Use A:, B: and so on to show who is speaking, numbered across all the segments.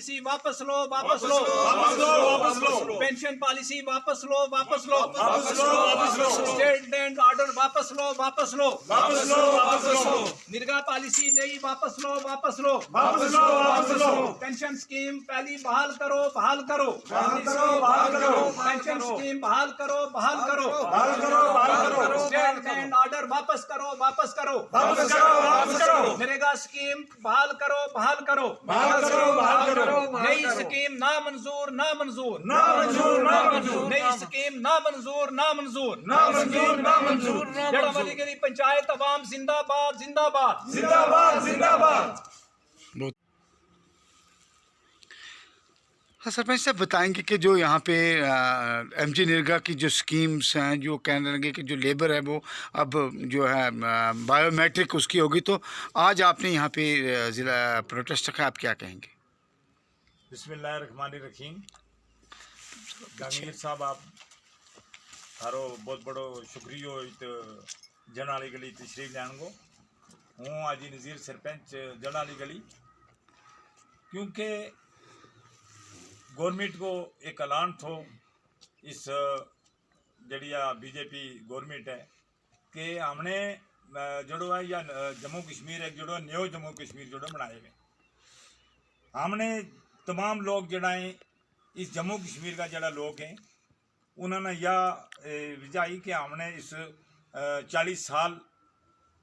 A: Policy वापस लो, वापस लो, pension policy वापस लो, वापस लो, स्टेट लैंड ऑर्डर वापस लो, वापस लो, निर्गा पॉलिसी नहीं वापस लो, वापस लो, पेंशन स्कीम पहली बहाल करो, बहाल करो, पेंशन स्कीम बहाल करो, बहाल करो, स्टेट लैंड ऑर्डर वापस करो, वापस करो, नरेगा स्कीम बहाल करो, बहाल करो, नई स्कीम ना मंजूर, ना मंजूर, नई स्कीम ना मंजूर, ना मंजूर, जड़ावली गली पंचायत अवाम जिंदाबाद, जिंदाबाद,
B: हाँ सरपंच साहब बताएंगे कि जो यहाँ पे एमजी निरगा की जो स्कीम्स हैं, जो कहने लगे कि जो लेबर है वो अब जो है बायोमेट्रिक उसकी होगी, तो आज आपने यहाँ पे ज़िला प्रोटेस्ट रखा, आप क्या कहेंगे?
C: बिस्मिल्लाहिर्रहमानिर्रहीम। जहांगीर साहब आप थारो बहुत बड़ो शुक्रियो इत जनाली गली तशरीफ लैन को। हूँ आज नज़ीर सरपंच जनाली गली, क्योंकि गवर्नमेंट को एक ऐलान थो इस जड़िया बीजेपी गवर्नमेंट है कि हमने जड़ो है या जम्मू कश्मीर एक जड़ो न्यू जम्मू कश्मीर जड़ो बनाए हुए, हमने तमाम लोग जड़ा है इस जम्मू कश्मीर का जड़ा लोग हैं उन्होंने यह विजाई कि हमने इस 40 साल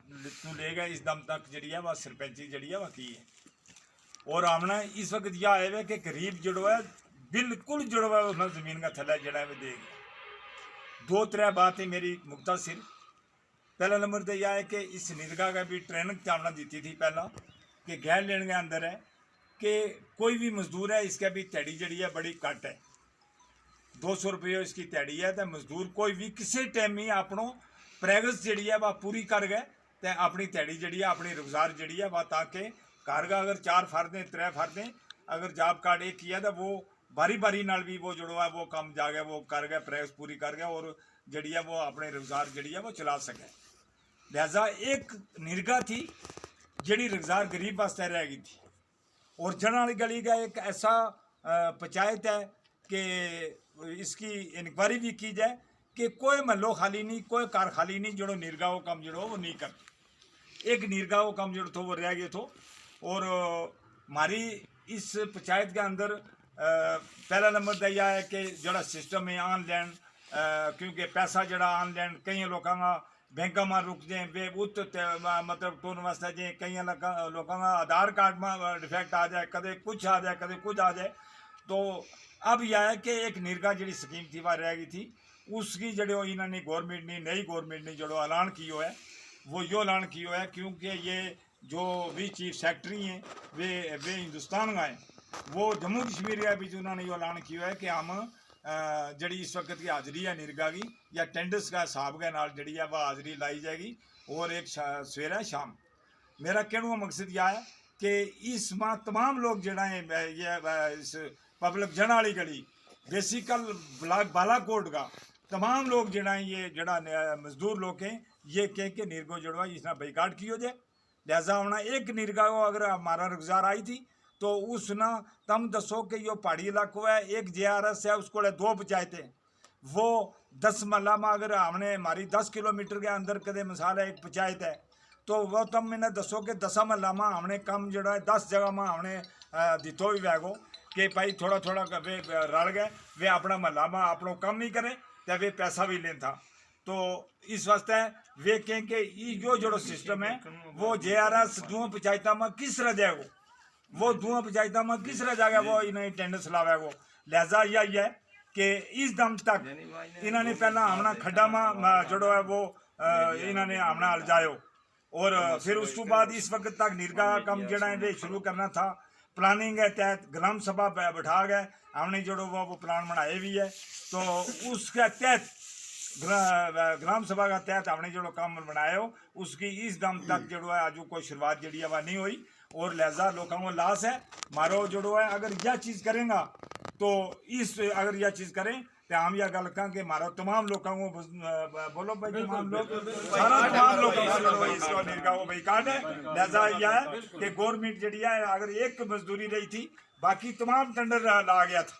C: तो ले गए इस दम तक जड़ी है वह सरपंची जड़ी है वह की है, और हमने इस वक्त यह आए हुए कि गरीब जड़ो है बिल्कुल जड़ो है उसने ज़मीन का थला जड़ा है देगा। 2-3 बातें मेरी मुख्तसर। पहला नंबर तो यह है कि इस निरगा का भी ट्रेनिंग चावना दी थी पहला कि गैर लेने के अंदर है कि कोई भी मजदूर है इसका भी तैड़ी जड़ी है बड़ी कट है, 200 रुपये इसकी तैड़ी है, तो मजदूर कोई भी किसी टाइम ही अपनों प्रैगस जड़ी है वह पूरी कर गए तो अपनी तैड़ी जड़ी है अपनी रोज़गार जड़ी है वह, ताकि घर का अगर 4 फर्दें 3 फर्दें अगर जॉब कार्ड एक किया तो वो बारी बारी नाल भी वो जुड़वा है वो कम जा गया वो कर गया प्रैगस पूरी कर गया और जड़ी है वो अपने रोज़गार जड़ी है वो चला सके। लिहाजा एक निरगा थी जड़ी रोज़गार गरीब वास्ते रह गई थी, और जनाली गली का एक ऐसा पंचायत है कि इसकी इंक्वायरी भी की जाए कि कोई महलो खाली नहीं कोई कार खाली नहीं जड़ो निरगा वो कम जड़ो वो नहीं कर, एक निरगा वो कम जड़ो तो वो रह गए तो। और हमारी इस पंचायत के अंदर पहला नंबर तो यह है कि जड़ा सिस्टम है ऑनलाइन, क्योंकि पैसा जड़ा ऑनलाइन कई लोगों का बैंक में रुक जाए वे उत मतलब तो वास्ते जे कई लोगों का आधार कार्ड में डिफेक्ट आ जाए, कदे कुछ आ जाए कदे कुछ आ जाए। तो अब यह है कि एक निरगा जी स्कीम थी वह रह गई थी, उसकी जड़ो इन्होंने गवर्नमेंट ने नई गवर्नमेंट ने जड़ो ऐलान किया है वो यो ऐलान किया है, क्योंकि ये जो भी चीफ सेक्रेटरी हैं वे हिंदुस्तान का है, वो जम्मू कश्मीर का भी उन्होंने ये ऐलान किया है कि हम जड़ी इस वक्त की हाज़िरी है निरगा की या टेंडर्स का हिसाब के नाल जड़ी है वह हाज़िरी लाई जाएगी, और एक सवेरा शाम। मेरा कहने का मकसद यह है कि इस माह तमाम लोग जड़ा है ये इस पब्लिक जनाली गली बेसिकल ब्लॉक बालाकोट का तमाम लोग जड़ा है ये जड़ा मजदूर लोग हैं ये कह के निरगो जड़वा इसना बाइकाट की हो जाए। लिहाजा होना एक निरगा को अगर हमारा रोज़गार आई थी तो उसना तम दसो कि यो पहाड़ी इलाको है, एक JRS है उसको 2 पंचायतें, वो 10 महला में अगर हमने हमारी 10 किलोमीटर के अंदर कदे मिसाल है एक पंचायत है तो वो तम मैंने दसो कि 10 महला में हमने कम जड़ा है 10 जगह में हमने दितो भी वैगो कि भाई थोड़ा थोड़ा वे रल गए वे अपना महला में अपनों कम नहीं करें तो वे पैसा भी लें था। तो इस वास्ते वे कहें कि यो जो सिस्टम है वो JRS 2 पंचायतों में किस तरह जाएगा, वो 2 पंचायतों में किस तरह जाएगा वो इन्हें टेंडर चलावेगा। लिहाजा यही है कि इस दम तक इन्होंने पहला हमने खड्डा में जड़ो है वो इन्होंने हमने अलझायो, और फिर उसके बाद इस वक्त तक निरगा कम जड़ा है वे शुरू करना था। प्लानिंग के तहत ग्राम सभा बैठा गए हमने जड़ो वो प्लान बनाए भी है, तो उसके तहत ग्राम सभा का तहत हमने जो काम बनाया हो उसकी इस दम तक जो है आज कोई शुरुआत जी है वह नहीं हुई, और लिहाजा लोगों को लाश है मारो जो है अगर यह चीज़ करेंगे तो इस अगर यह चीज़ करें तो हम यह गल कहें कि मारो तमाम लोगों को बोलो भाई तमाम लोग सारा तमाम लोगों को इसको निरगा वो भाई काट है। लिहाजा यह है कि गवर्नमेंट जी है अगर एक मजदूरी रही थी बाकी तमाम टेंडर ला गया था,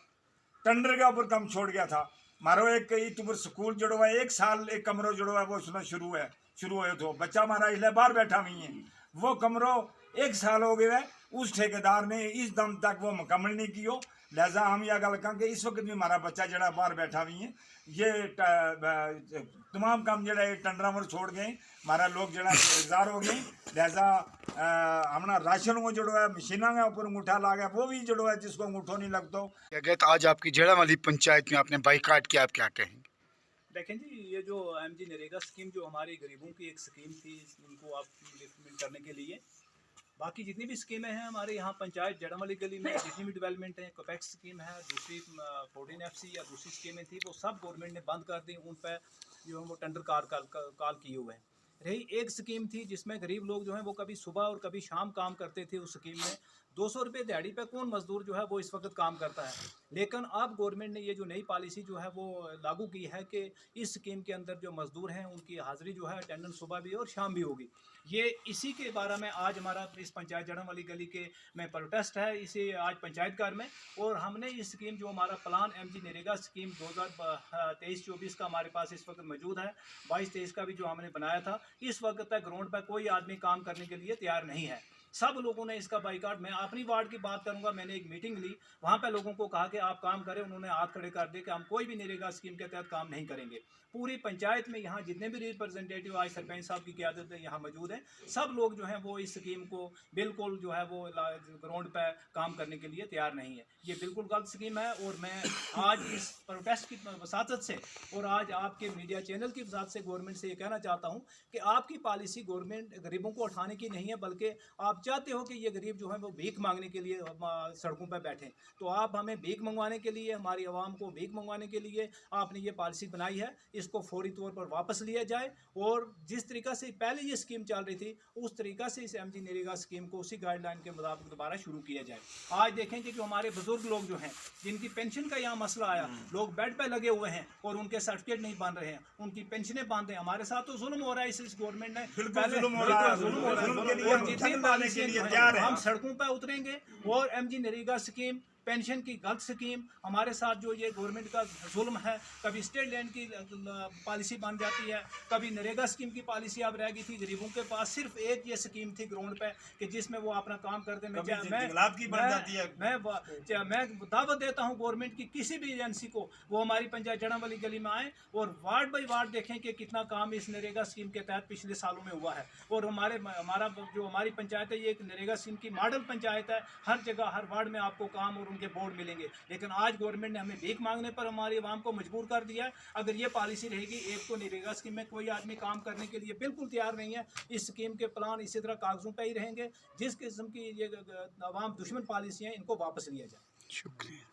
C: टेंडर के ऊपर काम छोड़ गया था। मारो एक इत ऊपर स्कूल जड़ो है 1 साल एक कमरों जड़ो है वो उसमें शुरू हुए तो बच्चा हमारा इसलिए बाहर बैठा हुई है, वो कमरों 1 साल हो गया है, उस ठेकेदार ने इस दम तक वो मुकम्मल नहीं कियो। लिहाजा हम यह गल कहें कि इस वक्त भी हमारा बच्चा जड़ा बाहर बैठा हुई है, ये तमाम काम जड़ा टेंडर पर छोड़ गए, हमारा लोग जड़ा बेरोजगार हो गए। लिहाजा हमने राशन को जड़ो है मशीना के ऊपर अंगूठा ला गया, वो भी जड़ो है जिसको अंगूठो नहीं लगता।
B: क्या कहते आज आपकी जेड़ा वाली पंचायत में आपने बाइकाट किया, आप क्या कहेंगे?
A: देखें जी, ये जो एमजी नरेगा स्कीम जो हमारी गरीबों की एक स्कीम थी, इनको आप इम्प्लीमेंट करने के लिए बाकी जितनी भी स्कीमें हैं हमारे यहाँ पंचायत जड़मली गली में जितनी भी डेवलपमेंट है, कोपैक्स स्कीम है, दूसरी 14FC या दूसरी स्कीमें थी, वो सब गवर्नमेंट ने बंद कर दी। उन पर जो है वो टेंडर काल किए हुए हैं। रही एक स्कीम थी जिसमें गरीब लोग जो हैं वो कभी सुबह और कभी शाम काम करते थे। उस स्कीम में 200 रुपये दिहाड़ी पे कौन मजदूर जो है वो इस वक्त काम करता है। लेकिन अब गवर्नमेंट ने ये जो नई पॉलिसी जो है वो लागू की है कि इस स्कीम के अंदर जो मजदूर हैं उनकी हाज़िरी जो है अटेंडेंस सुबह भी और शाम भी होगी। ये इसी के बारे में आज हमारा इस पंचायत जड़म वाली गली के में प्रोटेस्ट है, इसे आज पंचायत घर में। और हमने इस स्कीम जो हमारा प्लान एमजी नरेगा स्कीम 2023-24 का हमारे पास इस वक्त मौजूद है, 22-23 का भी जो हमने बनाया था, इस वक्त तक ग्राउंड पर कोई आदमी काम करने के लिए तैयार नहीं है। सब लोगों ने इसका बाइकाट, मैं अपनी वार्ड की बात करूंगा, मैंने एक मीटिंग ली, वहां पे लोगों को कहा कि आप काम करें, उन्होंने हाथ खड़े कर दिए कि हम कोई भी नरेगा स्कीम के तहत काम नहीं करेंगे। पूरी पंचायत में यहाँ जितने भी रिप्रेजेंटेटिव आज सरपंच साहब की क़यादत में यहाँ मौजूद हैं, सब लोग जो हैं वो इस स्कीम को बिल्कुल जो है वो ग्राउंड पर काम करने के लिए तैयार नहीं है। ये बिल्कुल गलत स्कीम है। और मैं आज इस प्रोटेस्ट की वसातत से और आज आपके मीडिया चैनल की वसात से गवर्नमेंट से ये कहना चाहता हूँ कि आपकी पॉलिसी गवर्नमेंट गरीबों को उठाने की नहीं है, बल्कि आप चाहते हो कि ये गरीब जो है वो भीख मांगने के लिए सड़कों पर बैठें। तो आप हमें भीख मंगवाने के लिए, हमारी आवाम को भीख मंगवाने के लिए आपने ये पॉलिसी बनाई है, इसको फौरी तौर पर वापस लिया जाए। और जिस तरीका से पहले ये स्कीम चल रही थी उस तरीका से इस एमजी नरेगा स्कीम को उसी गाइडलाइन के मुताबिक दोबारा शुरू किया जाए। आज देखें कि जो हमारे बुजुर्ग लोग जो हैं जिनकी पेंशन का यहाँ मसला आया, लोग बेड पे लगे हुए हैं और उनके सर्टिफिकेट नहीं बन रहे हैं, उनकी पेंशनें बंद हैं। हमारे साथ तो जुल्म हो रहा है इस गवर्नमेंट ने, हम सड़कों पर उतरेंगे। और एमजी नरेगा स्कीम पेंशन की गलत स्कीम, हमारे साथ जो ये गवर्नमेंट का जुल्म है, कभी स्टेट लैंड की पॉलिसी बन जाती है, कभी नरेगा स्कीम की पॉलिसी अब रह गई थी। गरीबों के पास सिर्फ एक ये स्कीम थी ग्राउंड पे कि जिसमें वो अपना काम करते। मैं दावत देता हूँ गवर्नमेंट की किसी भी एजेंसी को वो हमारी पंचायत जड़म वाली गली में आए और वार्ड बाई वार्ड देखें कि कितना काम इस नरेगा स्कीम के तहत पिछले सालों में हुआ है। और हमारा जो हमारी पंचायत है ये एक नरेगा स्कीम की मॉडल पंचायत है। हर जगह हर वार्ड में आपको काम और के बोर्ड मिलेंगे। लेकिन आज गवर्नमेंट ने हमें भीख मांगने पर हमारी आवाम को मजबूर कर दिया है। अगर ये पॉलिसी रहेगी, एक तो नरेगा स्कीम में कोई आदमी काम करने के लिए बिल्कुल तैयार नहीं है। इस स्कीम के प्लान इसी तरह कागजों पर ही रहेंगे। जिस किस्म की ये आवाम दुश्मन पॉलिसी है, इनको वापस लिया जाए।
B: शुक्रिया।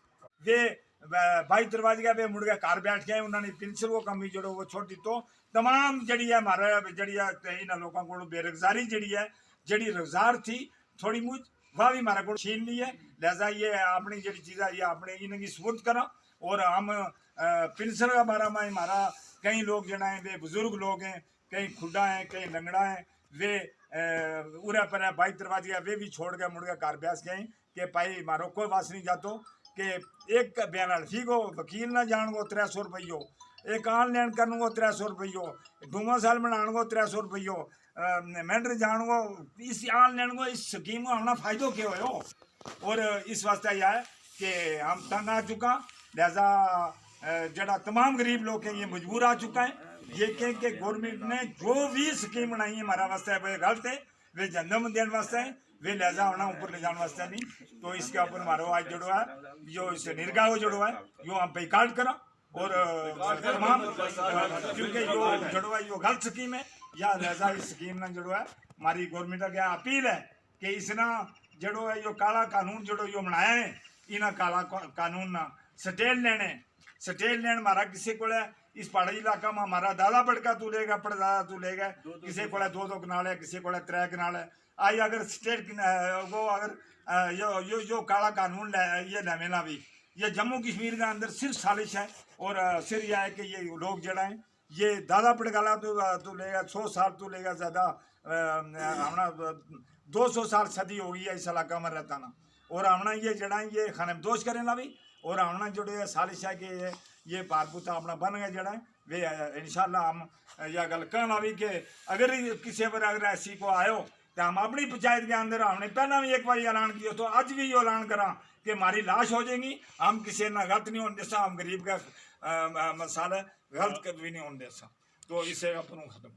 C: वे भाई दरवाजे वे मुड़ गए घर बैठ गए, उन्होंने पेंशन वो कमी जो वो छोड़ दी। तो तमाम जड़ी है हमारा जड़ी इन लोगों को बेरोजगारी जड़ी है, जड़ी रोजगार थी थोड़ी मुझ वह भी हमारे को छीन ली है। लिहाजा ये अपनी जड़ी चीज़ ये अपने इनकी सबूत करा। और हम पेंशन का बारे में हमारा कई लोग जड़ा है वे बुजुर्ग लोग हैं, कई खुदा हैं, कई लंगड़ा हैं, वे उरा पर भाई दरवाजे वे भी छोड़ के मुड़ के घर बैस गए कि भाई मारो कोई वास नहीं जातो कि एक बयान अल्फी को वकील ना जान को 300 रुपये, एक ऑनलाइन करने को 300 रुपये, 2 साल बनाने को 300 रुपये, मैंडर जान को इस ऑनलाइन को इस स्कीम को हमने फायदो क्यों हो। और इस वास्ते यह है कि हम तंग आ चुका। लिहाजा जड़ा तमाम गरीब लोग हैं ये मजबूर आ चुका है। ये कहें कि गवर्नमेंट ने जो भी स्कीम बनाई है हमारा वास्ते वे गलत है, वे जन्म देने वास्ते है, वे लिहाजा होना ऊपर ले जाने वास्ते नहीं। तो इसके ऊपर हमारा आज जुड़ो है जो इस निर्गा को जुड़ो है यो हम बाइकाट करा। और तमाम क्योंकि जो जुड़ो है यो गलत स्कीम है, या लिहाजा इस स्कीम ने जुड़ो है हमारी गवर्नमेंट का अपील है कि इसना जड़ो है यो काला कानून जड़ो यो बनाया है, इन्हें काला कानून ना स्टेट लेने हमारा किसी को इस पहाड़ी इलाका में हमारा दादा बड़का तू लेगा पड़दादा तू लेगा, किसी को 2 कनाल है, किसी को 3 कनाल है। आई अगर स्टेट वो अगर यो काला कानून ये लेना भी ये जम्मू कश्मीर के अंदर सिर्फ साजिश है। और सिर्फ यह है कि ये लोग जड़ा हैं ये दादा पड़गाला तू लेगा 100 साल तू लेगा ज़्यादा हमारा 200 साल सदी हो गई है इस इलाका में रहता ना। और हमने ये जड़ा ये खानमदोश करें ला भी और हमने जोड़े सालिश है कि ये पारपुता अपना बन गया जड़ा है वे इंशाल्लाह हम यह गल कहना भी कि अगर किसी पर अगर ऐसी को आयो तो हम अपनी पंचायत के अंदर हमने पहला भी एक बार ऐलान किया तो आज भी ये ऐलान करा कि हमारी लाश हो जाएगी, हम किसी ना गलत नहीं होने देसा, हम गरीब का मसाला गलत भी नहीं होने देसा, तो इसे अपन खत्म